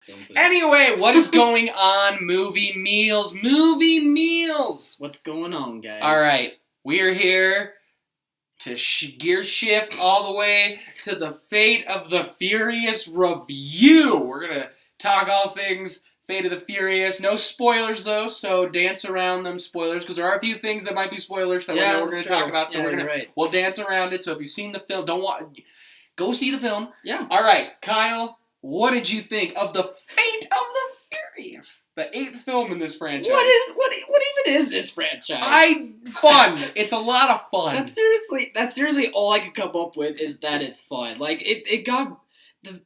Film foods. Anyway, what is going on, Movie Meals? Movie Meals! What's going on, guys? Alright, we are here to gear shift all the way to the Fate of the Furious review. We're going to talk all things Fate of the Furious. No spoilers, though, so dance around them spoilers, because there are a few things that might be spoilers that we're going to talk about. So we'll dance around it. So if you've seen the film, go see the film. Yeah. Alright, Kyle, what did you think of the Fate of the Furious? The 8th film in this franchise. What even is this franchise? Fun. It's a lot of fun. That's seriously all I could come up with is that it's fun. Like it got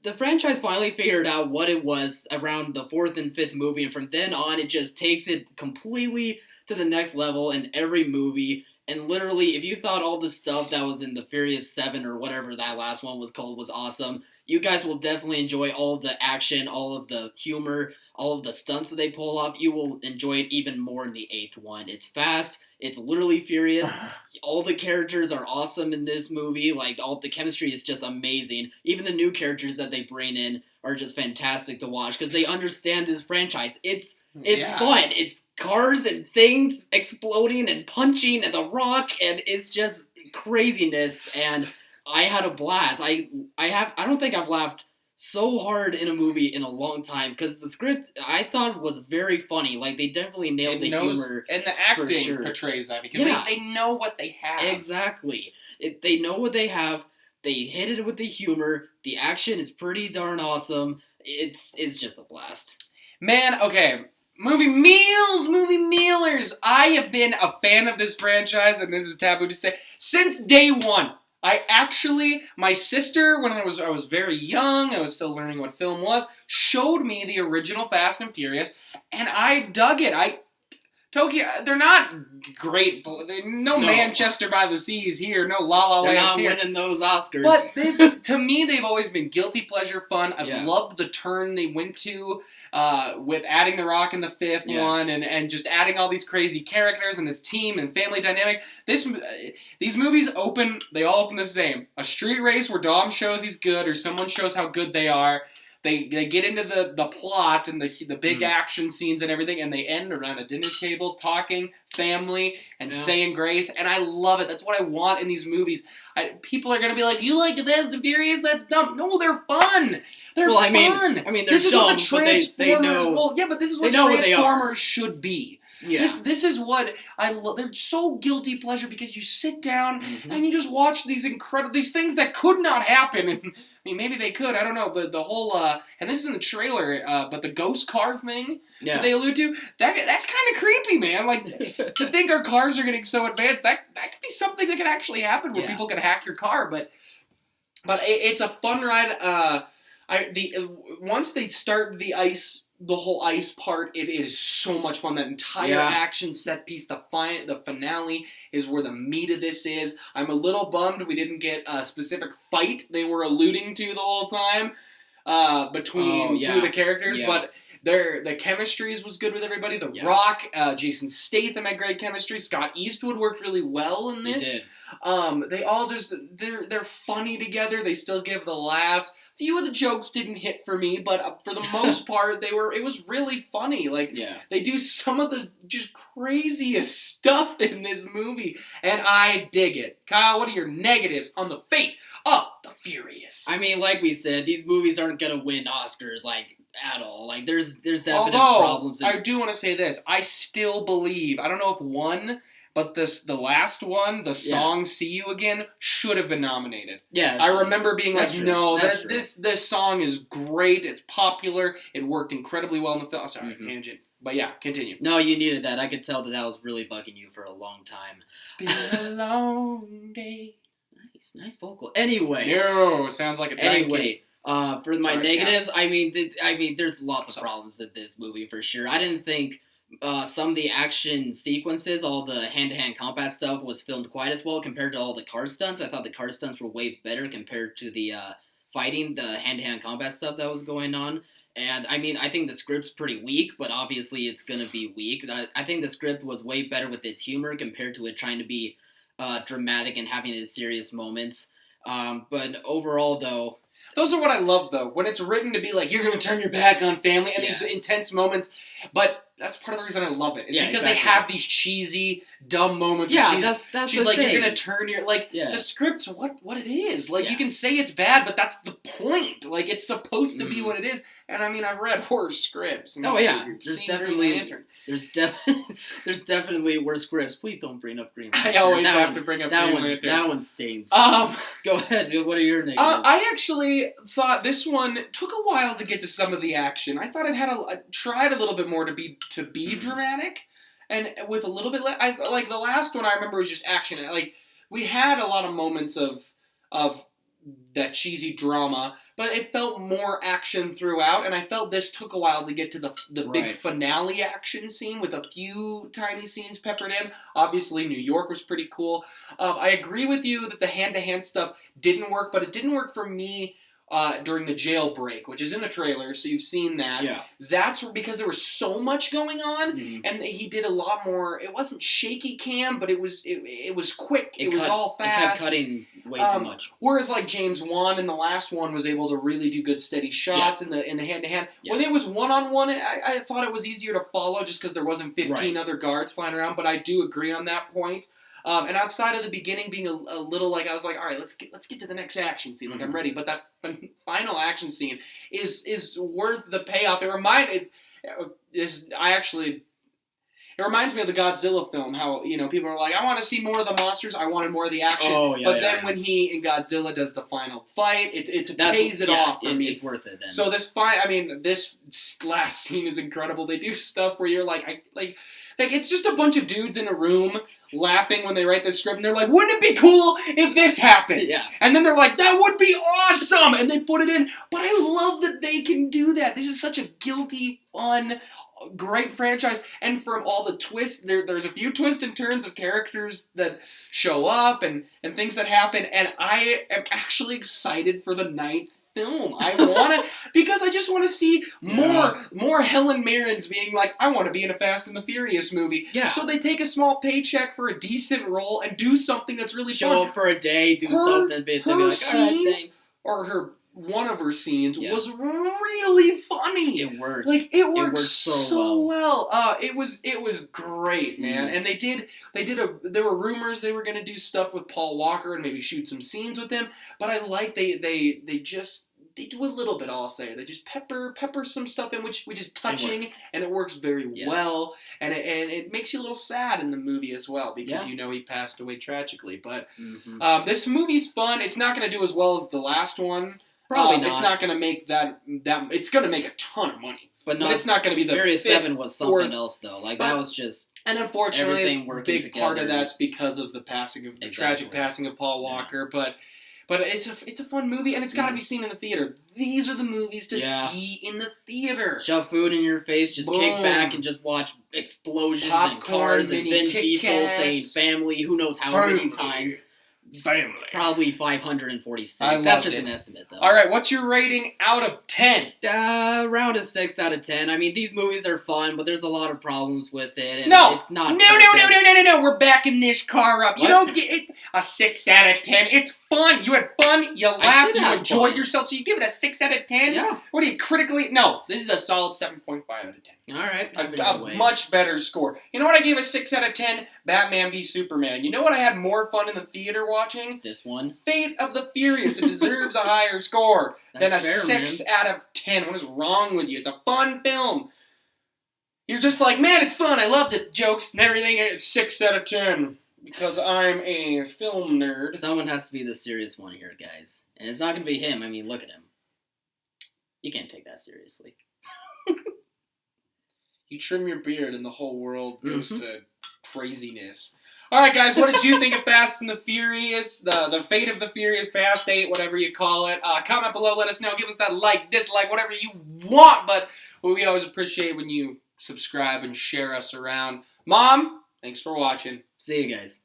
the franchise finally figured out what it was around the 4th and 5th movie, and from then on it just takes it completely to the next level in every movie. And literally, if you thought all the stuff that was in the Furious 7 or whatever that last one was called was awesome, you guys will definitely enjoy all of the action, all of the humor, all of the stunts that they pull off. You will enjoy it even more in the 8th one. It's fast. It's literally furious. All the characters are awesome in this movie. Like, all the chemistry is just amazing. Even the new characters that they bring in are just fantastic to watch because they understand this franchise. It's fun. It's cars and things exploding and punching and The Rock, and it's just craziness. And I had a blast. I don't think I've laughed so hard in a movie in a long time because the script I thought was very funny. Like, they definitely nailed the humor, and the acting portrays that because they know what they have. Exactly. They know what they have. They hit it with the humor. The action is pretty darn awesome. It's just a blast. Man, okay. Movie Mealers. I have been a fan of this franchise, and this is taboo to say, since day one. My sister, when I was very young, I was still learning what film was, showed me the original Fast and Furious, and I dug it. Tokyo, they're not great. No Manchester by the Seas here. No La La Land here. They're not winning those Oscars. But to me, they've always been guilty pleasure fun. I've loved the turn they went to with adding The Rock in the 5th one and just adding all these crazy characters and this team and family dynamic. These movies they all open the same. A street race where Dom shows he's good or someone shows how good they are. They get into the plot and the big action scenes and everything, and they end around a dinner table talking, family, and saying grace, and I love it. That's what I want in these movies. People are going to be like, you like the Fast and Furious? That's dumb. No, they're fun. They're fun. I mean, they're dumb, but they know. Well, yeah, but this is what Transformers should be. Yeah. This is what I love. They're so guilty pleasure because you sit down and you just watch these things that could not happen. And I mean, maybe they could. I don't know. The whole and this is in the trailer, but the ghost car thing that they allude to, that's kind of creepy, man. Like to think our cars are getting so advanced, that could be something that could actually happen where people can hack your car. But it's a fun ride. Once they start the whole ice part, it is so much fun. That entire action set piece, the finale is where the meat of this is. I'm a little bummed we didn't get a specific fight they were alluding to the whole time between two of the characters, but the chemistry was good with everybody. The Rock, Jason Statham had great chemistry. Scott Eastwood worked really well in this. He did. They all they're funny together. They still give the laughs. A few of the jokes didn't hit for me, but for the most part, it was really funny. Like, they do some of the just craziest stuff in this movie, and I dig it. Kyle, what are your negatives on the Fate of the Furious? I mean, like we said, these movies aren't gonna win Oscars, like, at all. Like, there's definite problems. I do want to say this. I still believe, I don't know if one, but the last one, the song "See You Again," should have been nominated. Yeah, I remember being this song is great. It's popular. It worked incredibly well in the film. Oh, sorry, tangent. But yeah, continue. No, you needed that. I could tell that was really bugging you for a long time. It's been a long day. Nice vocal. Anyway. Yo, sounds like a Anyway, for my negatives, I mean, there's lots of problems with this movie for sure. I didn't think some of the action sequences, all the hand-to-hand combat stuff, was filmed quite as well compared to all the car stunts. I thought the car stunts were way better compared to the fighting, the hand-to-hand combat stuff that was going on. And, I mean, I think the script's pretty weak, but obviously it's going to be weak. I think the script was way better with its humor compared to it trying to be dramatic and having its serious moments. But overall, though, Those are what I love, though. When it's written to be like, you're going to turn your back on family, and these intense moments. But that's part of the reason I love it. It's because they have these cheesy, dumb moments. Yeah, that's she's like, thing. you're going to turn your... Like, the script's what it is. Like, you can say it's bad, but that's the point. Like, it's supposed to be what it is. And, I mean, I've read worse scripts. There's definitely worse scripts. Please don't bring up Green Lantern. I always have to bring up Green Lantern. That one stings. Go ahead. What are your negatives? I actually thought this one took a while to get to some of the action. I thought it tried a little bit more to be dramatic, and with a little bit less. Like the last one, I remember was just action. Like we had a lot of moments of that cheesy drama, but it felt more action throughout, and I felt this took a while to get to the big finale action scene with a few tiny scenes peppered in. Obviously, New York was pretty cool. I agree with you that the hand-to-hand stuff didn't work, but it didn't work for me during the jailbreak, which is in the trailer, so you've seen that. Yeah. That's because there was so much going on, and he did a lot more. It wasn't shaky cam, but it was quick. It was all fast. It kept cutting way too much. Whereas like James Wan in the last one was able to really do good steady shots in the hand-to-hand. Yeah. When it was one-on-one, I thought it was easier to follow just because there wasn't 15 other guards flying around, but I do agree on that point. And outside of the beginning being a little like, I was like, all right, let's get to the next action scene. Like, I'm ready. But that final action scene is worth the payoff. It reminds me of the Godzilla film, how, people are like, I want to see more of the monsters, I wanted more of the action. Then when he in Godzilla does the final fight, it pays it off for me. It's worth it then. So this last scene is incredible. They do stuff where you're like, it's just a bunch of dudes in a room laughing when they write the script, and they're like, wouldn't it be cool if this happened? Yeah. And then they're like, that would be awesome! And they put it in. But I love that they can do that. This is such a guilty, fun, great franchise. And from all the twists, there's a few twists and turns of characters that show up and things that happen, and I am actually excited for the ninth film. Because I just want to see more Helen Mirren's being like, I want to be in a Fast and the Furious movie. Yeah. So they take a small paycheck for a decent role and do something that's really Show fun. up for a day, do something, be like, all right, thanks. Or one of her scenes was really funny. It worked. Like it worked so well. It was great, man. And there were rumors they were gonna do stuff with Paul Walker and maybe shoot some scenes with him. But I like they do a little bit. I'll say they just pepper some stuff in which is touching, and it works very well. And it makes you a little sad in the movie as well because he passed away tragically. But this movie's fun. It's not gonna do as well as the last one. Probably not. It's not going to make that. It's going to make a ton of money, but it's not going to be the. Furious 7 was something else though. Like that was just. And unfortunately, everything working big together. part of that's because of the tragic passing of Paul Walker. But it's a fun movie, and it's got to be seen in the theater. These are the movies to see in the theater. Shove food in your face, just kick back and just watch explosions and cars and Vin Diesel saying "family" who knows how many times. Family. Probably 546. That's just an estimate, though. All right, what's your rating out of 10? Around a 6 out of 10. I mean, these movies are fun, but there's a lot of problems with it. And it's not. No. We're backing this car up. You don't get it a 6 out of 10. It's fun. You had fun. You laughed. You enjoyed yourself. So you give it a 6 out of 10? Yeah. What do you critically? No, this is a solid 7.5 out of 10. All right. A much better score. You know what I gave a 6 out of 10? Batman v Superman. You know what I had more fun in the theater watching? This one. Fate of the Furious. It deserves a higher score than a 6 out of 10. What is wrong with you? It's a fun film. You're just like, man, it's fun. I loved it. Jokes and everything. It's 6 out of 10. Because I'm a film nerd. Someone has to be the serious one here, guys. And it's not going to be him. I mean, look at him. You can't take that seriously. You trim your beard and the whole world goes to craziness. All right, guys, what did you think of Fast and the Furious, the Fate of the Furious, Fast 8, whatever you call it? Comment below, let us know. Give us that like, dislike, whatever you want. But we always appreciate when you subscribe and share us around. Mom, thanks for watching. See you guys.